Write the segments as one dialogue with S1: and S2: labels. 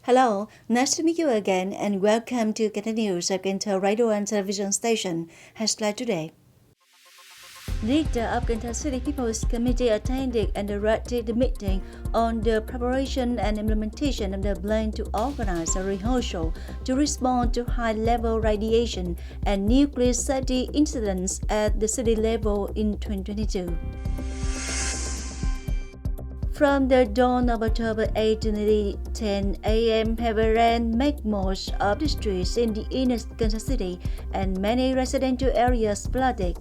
S1: Hello, nice to meet you again and welcome to Kênh News of Cần Thơ Radio and Television Station. Headline today. Leader of Cần Thơ City People's Committee attended and directed the meeting on the preparation and implementation of the plan to organize a rehearsal to respond to high-level radiation and nuclear safety incidents at the city level in 2022. From the dawn of October 8 to nearly 10 a.m., heavy rain made most of the streets in the inner Cần Thơ city and many residential areas flooded.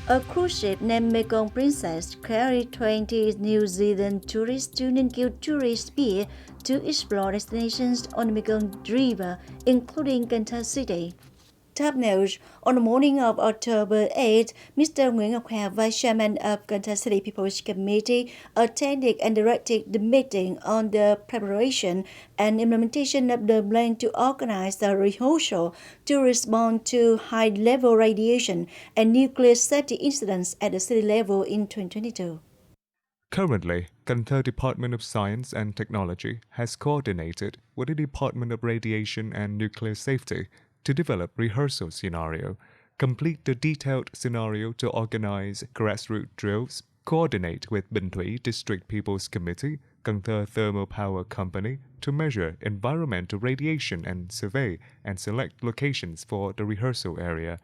S1: A cruise ship named Mekong Princess carried 20 New Zealand tourists to Kênh tourist pier to explore destinations on the Mekong River, including Cần Thơ City. Top news. On the morning of October 8, Mr. Nguyễn Ngọc Hà, Vice Chairman of Cần Thơ City People's Committee, attended and directed the meeting on the preparation and implementation of the plan to organize the rehearsal to respond to high-level radiation and nuclear safety incidents at the city level in 2022.
S2: Currently, Cần Thơ Department of Science and Technology has coordinated with the Department of Radiation and Nuclear Safety to develop rehearsal scenario, complete the detailed scenario to organize grassroots drills, coordinate with Bình Thủy District People's Committee, Cần Thơ Thermal Power Company to measure environmental radiation and survey and select locations for the rehearsal area.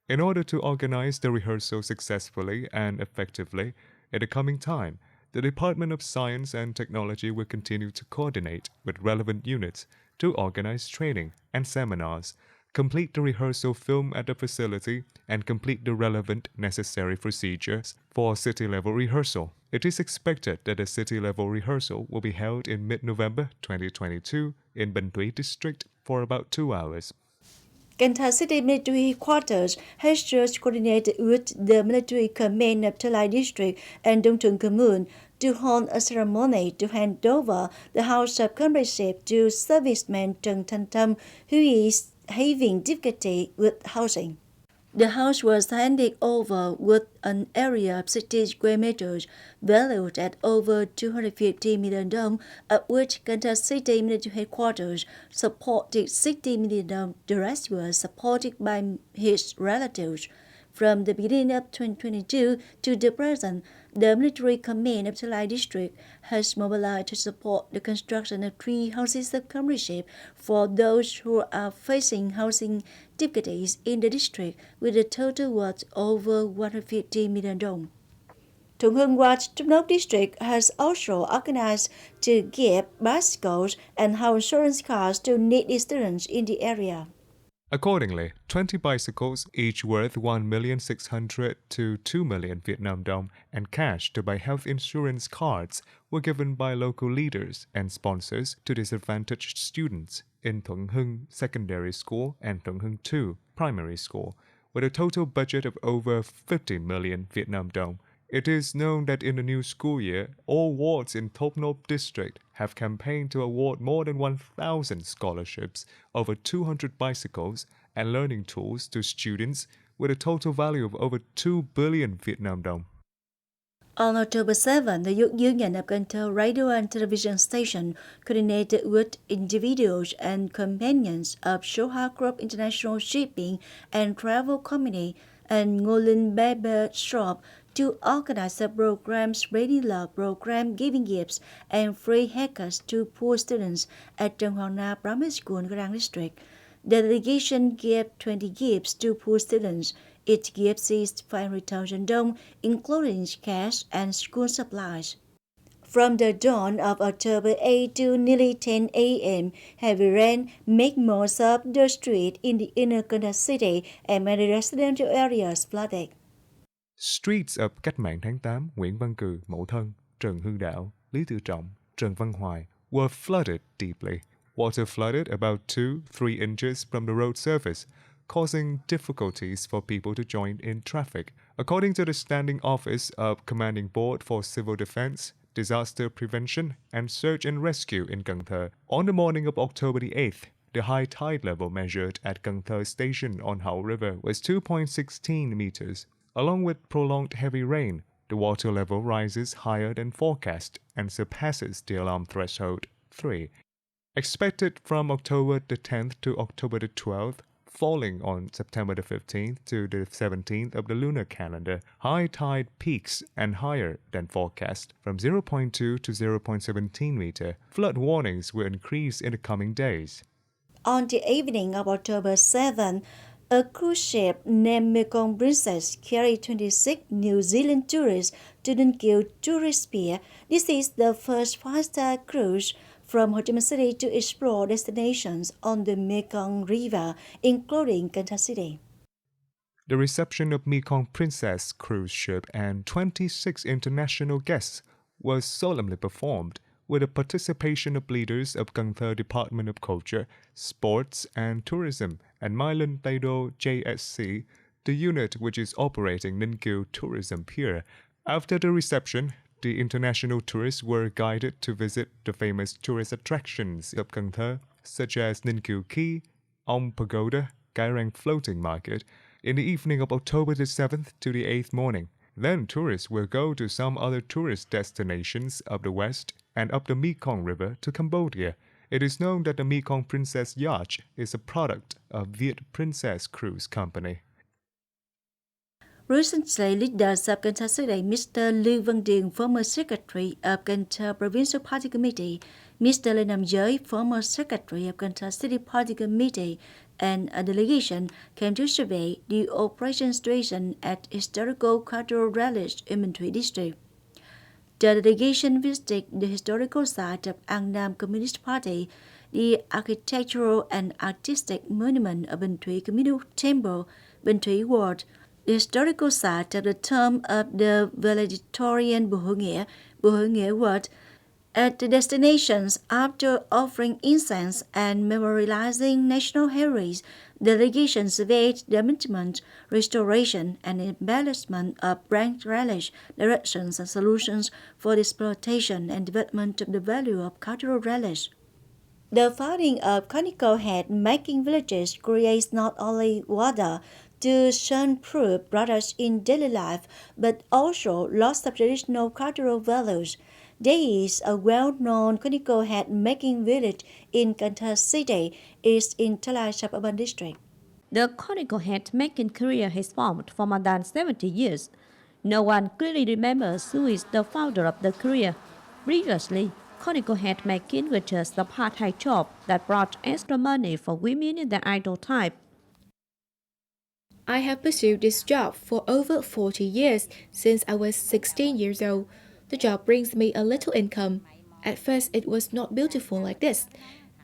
S2: In order to organize the rehearsal successfully and effectively, in the coming time, the Department of Science and Technology will continue to coordinate with relevant units to organize training and seminars, complete the rehearsal film at the facility, and complete the relevant necessary procedures for city-level rehearsal. It is expected that the city-level rehearsal will be held in mid-November 2022 in Bình Thủy District for about 2 hours.
S1: Cần Thơ City Military Headquarters has just coordinated with the Military Command of Thời District and Đông Trường Commune to hold a ceremony to hand over the House of Comradeship to serviceman Trần Thanh, who is having difficulty with housing. The house was handed over with an area of 60 square meters, valued at over 250 million dong, of which Cần Thơ City Military Headquarters supported 60 million dong. The rest was supported by his relatives. From the beginning of 2022 to the present, the Military Command of Thời District has mobilized to support the construction of 3 houses of comradeship for those who are facing housing difficulties in the district, with a total worth over 150 million dong. Thuận Hưng Watch Nước District has also organized to give bicycles and house insurance cars to needy students in the area.
S2: Accordingly, 20 bicycles, each worth 1,600,000 to 2 million Vietnam dong, and cash to buy health insurance cards were given by local leaders and sponsors to disadvantaged students in Thuận Hưng Secondary School and Thuận Hưng 2 Primary School, with a total budget of over 50 million Vietnam dong. It is known that in the new school year, all wards in Thốt Nốt District have campaigned to award more than 1,000 scholarships, over 200 bicycles, and learning tools to students with a total value of over 2 billion Vietnam dong.
S1: On October 7, the Youth Union of Cần Thơ Radio and Television Station, coordinated with individuals and companions of Soha Group International Shipping and Travel Company and Ngô Linh Barber Shop, to organize a program spreading love program, giving gifts and free haircuts to poor students at Trần Hoàng Na Primary School in Grand District. The delegation gave 20 gifts to poor students. Each gift is 500,000 dong, including cash and school supplies. From the dawn of October 8 to nearly 10 a.m., heavy rain made most of the street in the inner Cần Thơ city and many residential areas flooded.
S2: Streets of Cách mạng tháng 8, Nguyễn Văn Cừ, Mậu Thân, Trần Hưng Đạo, Lý Tự Trọng, Trần Văn Hoài were flooded deeply. Water flooded about 2-3 inches from the road surface, causing difficulties for people to join in traffic. According to the Standing Office of Commanding Board for Civil Defense, Disaster Prevention and Search and Rescue in Cần Thơ, on the morning of October the 8th, the high tide level measured at Cần Thơ Station on Hậu River was 2.16 meters. Along with prolonged heavy rain, The water level rises higher than forecast and surpasses the alarm threshold. 3. Expected from October the 10th to October the 12th, falling on September the 15th to the 17th of the lunar calendar, high tide peaks and higher than forecast from 0.2 to 0.17 meter. Flood warnings will increase in the coming days.
S1: On the evening of October 7, a cruise ship named Mekong Princess carried 26 New Zealand tourists to Ninh Tourist Pier. This is the first 5-star cruise from Ho Chi Minh City to explore destinations on the Mekong River, including Cần Thơ City.
S2: The reception of Mekong Princess cruise ship and 26 international guests was solemnly performed with the participation of leaders of Cần Thơ Department of Culture, Sports and Tourism and Mylan Tây Đô JSC, the unit which is operating Ninh Tourism Pier. After the reception, the international tourists were guided to visit the famous tourist attractions of Cần Thơ, such as Ninh Quay, Ong Pagoda, Cái Răng Floating Market, in the evening of October the 7th to the 8th morning. Then tourists will go to some other tourist destinations of the west and up the Mekong River to Cambodia. It is known that the Mekong Princess yacht is a product of Viet Princess Cruise Company.
S1: Recently, leaders of Cần Thơ City, Mr. Lưu Văn Điền, former secretary of Cần Thơ Provincial Party Committee, Mr. Lê Nam Giới, former secretary of Cần Thơ City Party Committee, and a delegation came to survey the operation situation at historical cultural relics in Bình Thủy district. The delegation visited the historical site of An Nam Communist Party, the architectural and artistic monument of Bình Thủy Communal Temple, Bình Thủy Ward, the historical site of the tomb of the valedictorian Bùi Hữu Nghĩa Ward. At the destinations, after offering incense and memorializing national heroes, the delegation surveyed the maintenance, restoration, and embellishment of branch relics, directions, and solutions for the exploitation and development of the value of cultural relics. The founding of Conical Hat Making villages creates not only water to sun-proof products in daily life, but also lots of traditional cultural values. There is a well-known Conical Hat Making village in Cần Thơ City, is in Thalai suburban district.
S3: The Conical Hat Making career has formed for more than 70 years. No one clearly remembers who is the founder of the career. Previously, Conical Hat Making was just a part-time job that brought extra money for women in the idle type.
S4: I have pursued this job for over 40 years since I was 16 years old. The job brings me a little income. At first, it was not beautiful like this.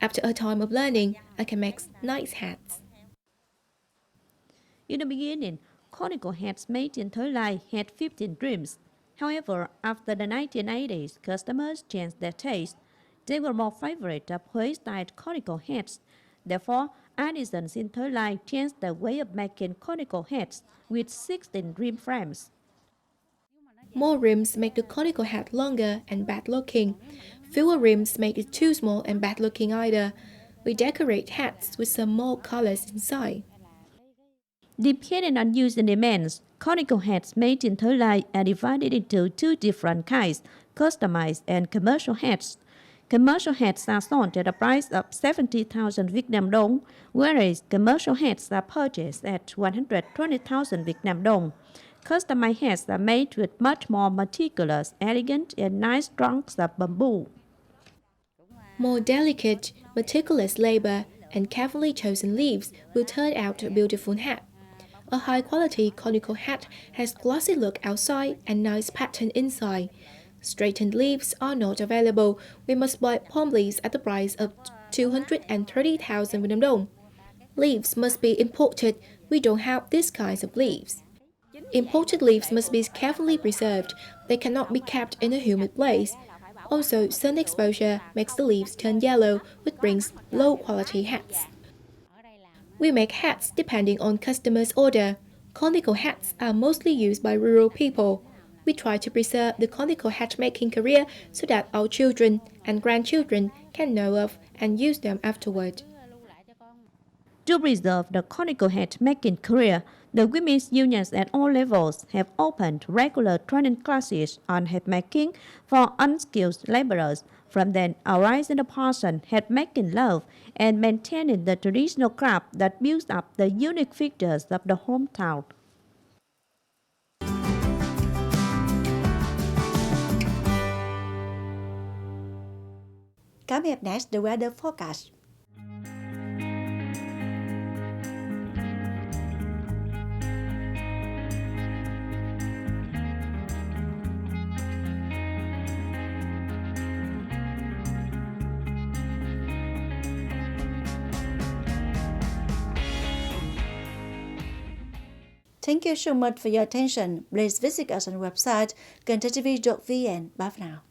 S4: After a time of learning, I can make nice hats.
S3: In the beginning, conical hats made in Thời had 15 trims. However, after the 1980s, customers changed their taste. They were more favorite of Huế-style conical hats. Therefore, artisans in Thời changed their way of making conical hats with 16 rim frames.
S4: More rims make the conical hat longer and bad-looking. Fewer rims make it too small and bad-looking either. We decorate hats with some more colors inside.
S3: Depending on user demands, conical hats made in Thời are divided into two different kinds, customized and commercial hats. Commercial hats are sold at a price of 70,000 Vietnam dong, whereas commercial hats are purchased at 120,000 Vietnam dong. Customized hats are made with much more meticulous, elegant, and nice trunks of bamboo.
S4: More delicate, meticulous labor and carefully chosen leaves will turn out a beautiful hat. A high-quality conical hat has glossy look outside and nice pattern inside. Straightened leaves are not available. We must buy palm leaves at the price of 230,000 Vietnam dong. Leaves must be imported. We don't have these kinds of leaves. Imported leaves must be carefully preserved. They cannot be kept in a humid place. Also, sun exposure makes the leaves turn yellow, which brings low-quality hats. We make hats depending on customers' order. Conical hats are mostly used by rural people. We try to preserve the conical hat making career so that our children and grandchildren can know of and use them afterward.
S3: To preserve the conical hat making career, The women's unions at all levels have opened regular training classes on hat making for unskilled laborers. From then, arising the passion, hat making love, and maintaining the traditional craft that builds up the unique features of the hometown.
S1: Coming up next, the weather forecast. Thank you so much for your attention. Please visit us on our website, kenthotv.vn. Bye for now.